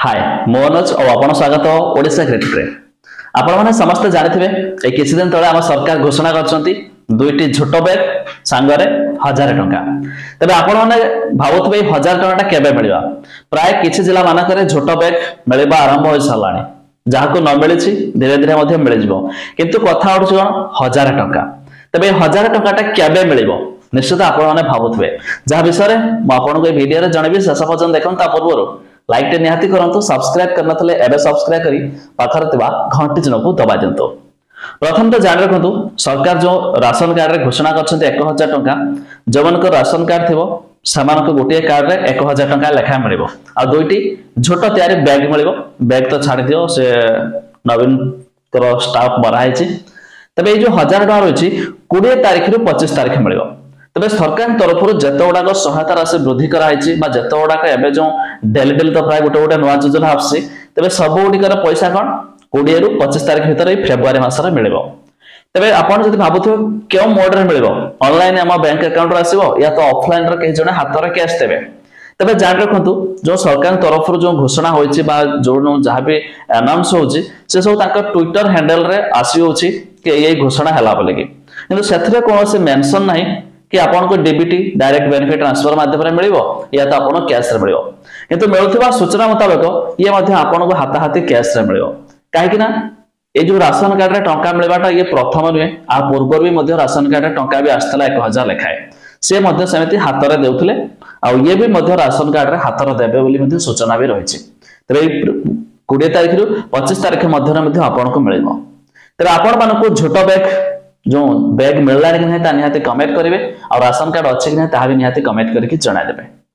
हाय मो अनुज और आपण स्वागत ओडिशा क्रिकेट रे। आपण माने समस्त जानिथिबे ए किछि दिन तळे हम सरकार घोषणा करचंती दुईटी झोट बैग सांगरे 1000 टंका। तबे आपण माने भाबुथबे 1000 टंका केबे मिलिबा। प्राय किछि जिला मानकरे झोट बैग मिलिबा आरंभ होई सालाणी, जाहाको न मिलिछि धीरे धीरे मध्ये मिलि जिवो, किंतु कथा उठछ 1000 टंका। तबे 1000 टंकाटा केबे मिलिबो निश्चित आपण माने भाबुथबे, जा विषय म आपनको ए वीडियो रे जणबी शेष पर्यंत देखन ता पूर्वरु लाइक टे निहाती करंतु, सब्सक्राइब करन थले एबे सब्सक्राइब करी पाखर तिबा घंटी चिन्ह को दबा दियंतु। प्रथम तो जान रखंतु सरकार जो राशन कार्ड रे घोषणा करछन्ते 1000 टंका, जवन को राशन कार्ड थिबो समान को गोटे कार्ड रे 1000 टंका लेखा मिलिबो आ दुईटी झोट तयारी बैग मिलिबो। बैग तो छाडी दियो से नवीन कर स्टाफ बराई छि। तबे ए जो 1000 टंका रहिछि 20 तारिख रु 25 तारिख मिलिबो। तबे सरकार तरफ जत गुड़ाक सहायता राशि वृद्धि कराई बा जत गुड़ाक एबे जो डेली डेली तो प्राय गोटे गोटे नवा योजना आसी, तबे सब गुड़िकर पैसा कौन 20 रु 25 तारिख भितर फेब्रुआरी मासरे मिलिबो। तबे आपण जदि भाबुथो केउ मोड रे मिलिबो, ऑनलाइन हम बैंक अकाउंट रे आसीबो या तो ऑफलाइन रे के जने हाथ रे कैश देबे। तबे जान रखंतु जो सरकार तरफ जो घोषणा होईची बा जो जहां भी अनाउंस होची से सब ताका ट्विटर हैंडल रे आसी होची कि ये घोषणा हला बोले कि, किंतु सेथरे कोनोसे मेंशन नाही कि आपन को डीबीटी डायरेक्ट बेनिफिट ट्रांसफर माध्यम रे मिलिबो या तो आपन कैश रे मिलिबो, किंतु मिलुथिबा सूचना मुताबिक ये मध्ये आपन को हाथा हाथी कैश रे मिलिबो। काहे कि ना ए जो राशन कार्ड रे टंका मिलबाटा ये प्रथम नुहे, आ पूर्व भी मध्ये राशन कार्ड रे टंका भी आस्तला 1000 लेखाए से मध्ये समिति हाथ रे देउथले आ ये भी मध्ये राशन कार्ड रे हाथ रे देबे बोली मध्ये सूचना भी रहिछि। तबे 20 तारिख रु 25 तारिख मध्ये रे मध्ये आपन को मिलिबो। तबे आपन मान को झोट बैग जो बैग मिलला कि नहीं ता निहाती कमेंट करेंगे और राशन कार्ड अच्छे कि नहीं ता भी निहाती कमेंट करके जणा देबे।